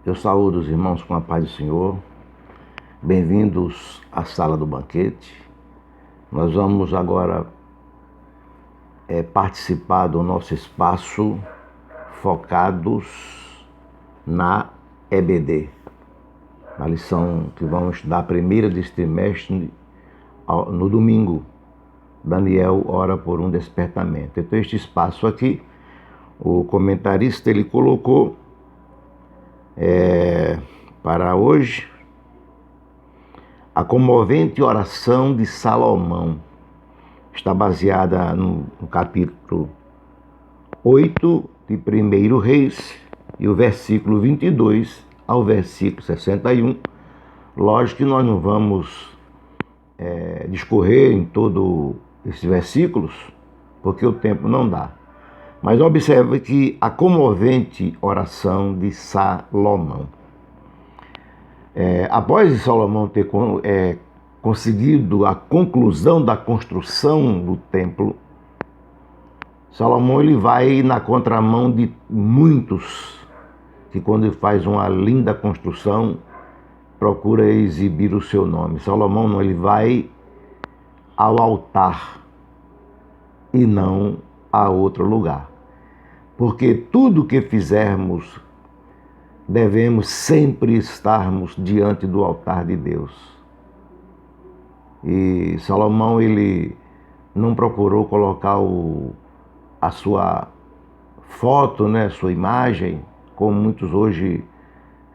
Eu saúdo os irmãos com a paz do Senhor. Bem-vindos à sala do banquete. Nós vamos agora participar do nosso espaço focados na EBD. Na lição que vamos estudar a primeira deste trimestre, no domingo. Daniel ora por um despertamento. Então este espaço aqui, o comentarista ele colocou para hoje a comovente oração de Salomão. Está baseada no capítulo 8 de 1 Reis e o versículo 22 ao versículo 61. Lógico que nós não vamos discorrer em todos esses versículos, porque o tempo não dá. Mas observe que a comovente oração de Salomão. Após Salomão ter conseguido a conclusão da construção do templo, Salomão ele vai na contramão de muitos que, quando ele faz uma linda construção, procura exibir o seu nome. Salomão não, ele vai ao altar e não a outro lugar. Porque tudo que fizermos, devemos sempre estarmos diante do altar de Deus. E Salomão, ele não procurou colocar a sua foto, sua imagem, como muitos hoje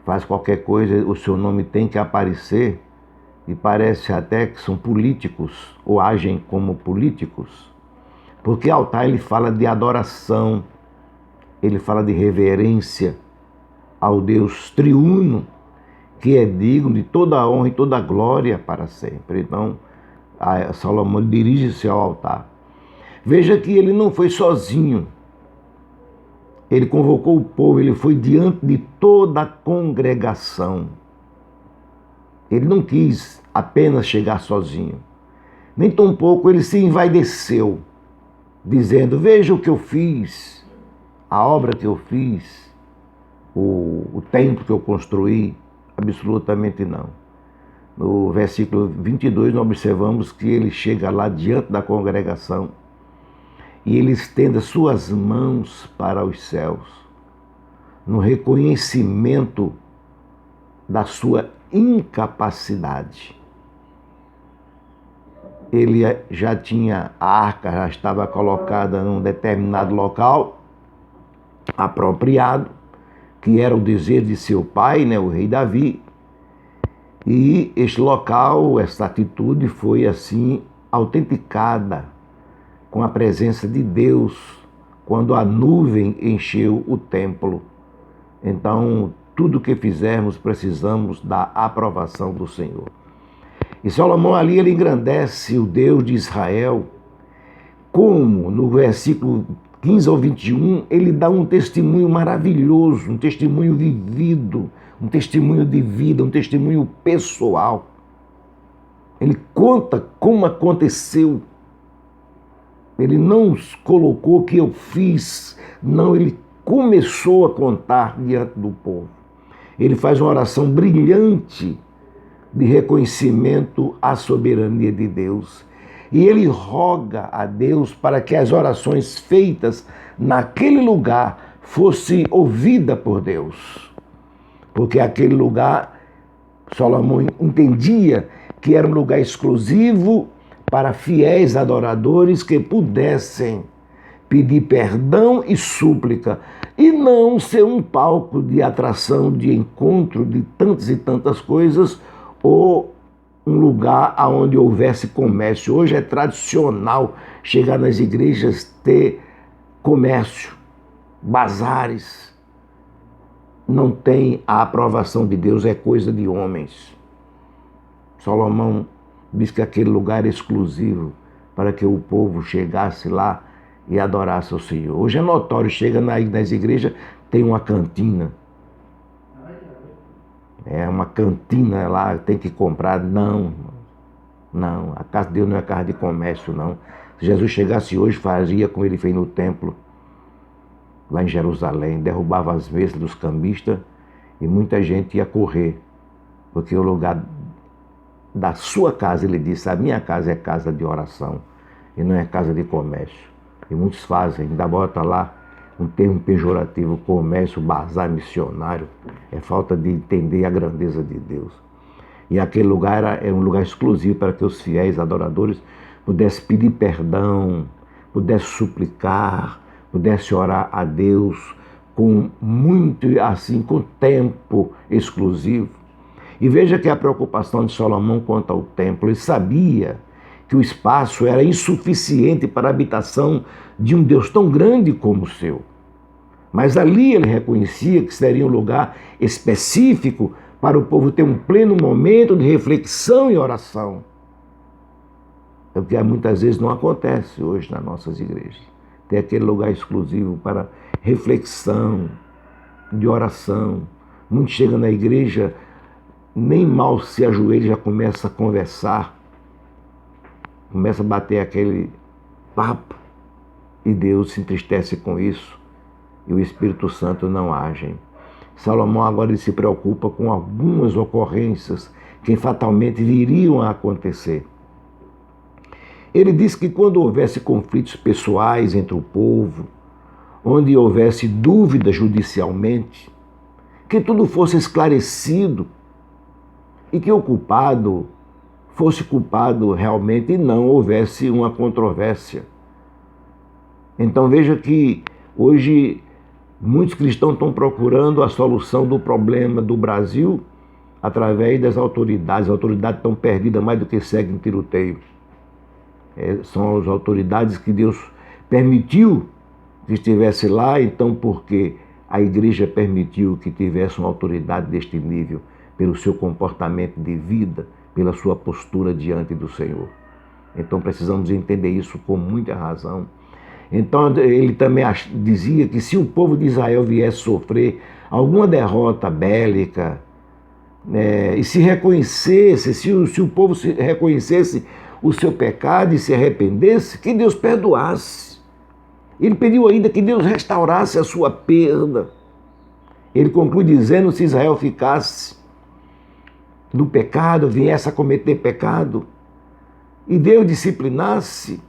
faz qualquer coisa, o seu nome tem que aparecer, e parece até que são políticos, ou agem como políticos. Porque altar ele fala de adoração, ele fala de reverência ao Deus triuno, que é digno de toda a honra e toda a glória para sempre. Então, Salomão dirige-se ao altar. Veja que ele não foi sozinho. Ele convocou o povo, ele foi diante de toda a congregação. Ele não quis apenas chegar sozinho. Nem tampouco ele se envaideceu, dizendo: veja o que eu fiz, a obra que eu fiz, o templo que eu construí. Absolutamente não. No versículo 22 nós observamos que ele chega lá diante da congregação e ele estende suas mãos para os céus, no reconhecimento da sua incapacidade. Ele já tinha, a arca já estava colocada num determinado local apropriado, que era o desejo de seu pai, o rei Davi. E este local, essa atitude foi assim autenticada com a presença de Deus, quando a nuvem encheu o templo. Então, tudo que fizermos, precisamos da aprovação do Senhor. E Salomão ali, ele engrandece o Deus de Israel, como no versículo 15 ao 21, ele dá um testemunho maravilhoso, um testemunho vivido, um testemunho de vida, um testemunho pessoal. Ele conta como aconteceu. Ele não colocou o que eu fiz, não, ele começou a contar diante do povo. Ele faz uma oração brilhante de reconhecimento à soberania de Deus. E ele roga a Deus para que as orações feitas naquele lugar fossem ouvidas por Deus. Porque aquele lugar, Salomão entendia que era um lugar exclusivo para fiéis adoradores que pudessem pedir perdão e súplica, e não ser um palco de atração, de encontro de tantas e tantas coisas, ou um lugar onde houvesse comércio. Hoje é tradicional chegar nas igrejas, ter comércio, bazares. Não tem a aprovação de Deus, é coisa de homens. Salomão diz que aquele lugar era exclusivo para que o povo chegasse lá e adorasse ao Senhor. Hoje é notório, chega nas igrejas, tem uma cantina. Uma cantina lá, tem que comprar. Não, a casa de Deus não é casa de comércio, não. Se Jesus chegasse hoje, faria como ele fez no templo, lá em Jerusalém, derrubava as mesas dos cambistas E muita gente ia correr, porque o lugar da sua casa, ele disse, a minha casa é casa de oração e não é casa de comércio. E muitos fazem, ainda bota lá um termo pejorativo, comércio, bazar missionário. É falta de entender a grandeza de Deus. E aquele lugar era um lugar exclusivo para que os fiéis adoradores pudessem pedir perdão, pudessem suplicar, pudessem orar a Deus com muito, assim, com tempo exclusivo. E veja que a preocupação de Salomão quanto ao templo, ele sabia que o espaço era insuficiente para a habitação de um Deus tão grande como o seu. Mas ali ele reconhecia que seria um lugar específico para o povo ter um pleno momento de reflexão e oração. É o que muitas vezes não acontece hoje nas nossas igrejas. Tem aquele lugar exclusivo para reflexão, de oração. Muitos chegam na igreja, nem mal se ajoelha, já começa a conversar, começa a bater aquele papo, e Deus se entristece com isso, e o Espírito Santo não age. Salomão agora ele se preocupa com algumas ocorrências que fatalmente viriam a acontecer. Ele diz que quando houvesse conflitos pessoais entre o povo, onde houvesse dúvida judicialmente, que tudo fosse esclarecido e que o culpado fosse culpado realmente e não houvesse uma controvérsia. Então veja que hoje muitos cristãos estão procurando a solução do problema do Brasil através das autoridades. As autoridades estão perdidas mais do que cego em tiroteio. São as autoridades que Deus permitiu que estivesse lá, então porque a igreja permitiu que tivesse uma autoridade deste nível, pelo seu comportamento de vida, pela sua postura diante do Senhor. Então precisamos entender isso com muita razão. Então ele também dizia que se o povo de Israel viesse sofrer alguma derrota bélica, e se reconhecesse, se o povo se reconhecesse o seu pecado e se arrependesse, que Deus perdoasse. Ele pediu ainda que Deus restaurasse a sua perda. Ele conclui dizendo, se Israel ficasse no pecado, viesse a cometer pecado, e Deus disciplinasse,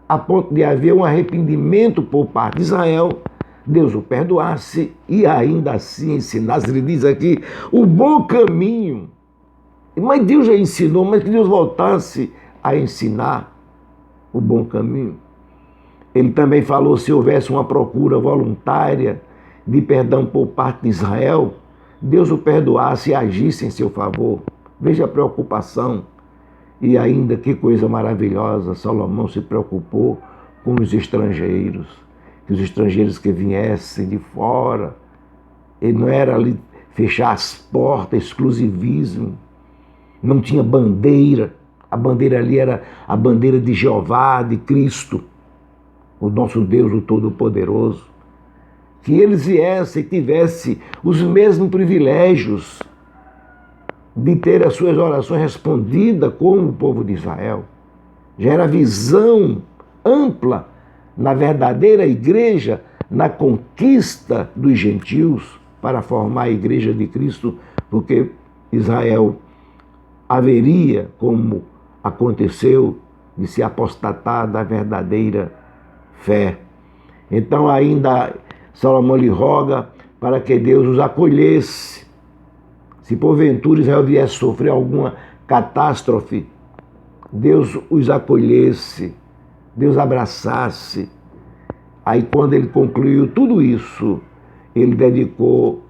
a ponto de haver um arrependimento por parte de Israel, Deus o perdoasse e ainda assim ensinasse. Ele diz aqui, o bom caminho. Mas Deus já ensinou, mas que Deus voltasse a ensinar o bom caminho. Ele também falou, se houvesse uma procura voluntária de perdão por parte de Israel, Deus o perdoasse e agisse em seu favor. Veja a preocupação. E ainda, que coisa maravilhosa, Salomão se preocupou com os estrangeiros, que os estrangeiros que viessem de fora. Ele não era ali fechar as portas, exclusivismo, não tinha bandeira. A bandeira ali era a bandeira de Jeová, de Cristo, o nosso Deus, o Todo-Poderoso. Que eles viessem e tivessem os mesmos privilégios de ter as suas orações respondidas como o povo de Israel. Já era visão ampla na verdadeira igreja, na conquista dos gentios para formar a igreja de Cristo, porque Israel haveria, como aconteceu, de se apostatar da verdadeira fé. Então ainda Salomão lhe roga para que Deus os acolhesse. Se porventura Israel viesse sofrer alguma catástrofe, Deus os acolhesse, Deus abraçasse. Aí quando ele concluiu tudo isso, ele dedicou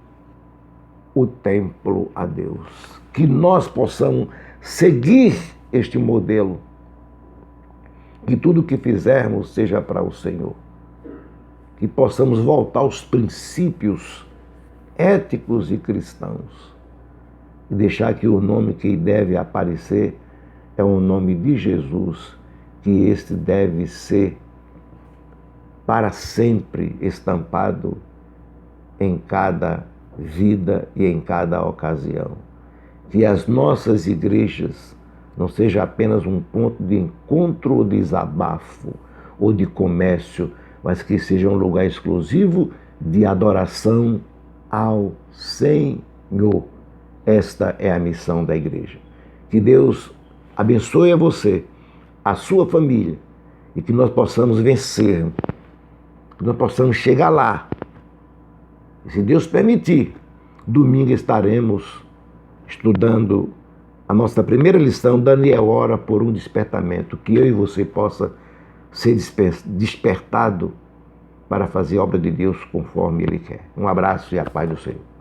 o templo a Deus. Que nós possamos seguir este modelo, que tudo que fizermos seja para o Senhor. Que possamos voltar aos princípios éticos e cristãos. E deixar que o nome que deve aparecer é o nome de Jesus, que este deve ser para sempre estampado em cada vida e em cada ocasião. Que as nossas igrejas não sejam apenas um ponto de encontro ou de desabafo ou de comércio, mas que seja um lugar exclusivo de adoração ao Senhor. Senhor, esta é a missão da igreja. Que Deus abençoe a você, a sua família, e que nós possamos vencer, que nós possamos chegar lá. E se Deus permitir, domingo estaremos estudando a nossa primeira lição, Daniel ora por um despertamento, que eu e você possa ser despertado para fazer a obra de Deus conforme Ele quer. Um abraço e a paz do Senhor.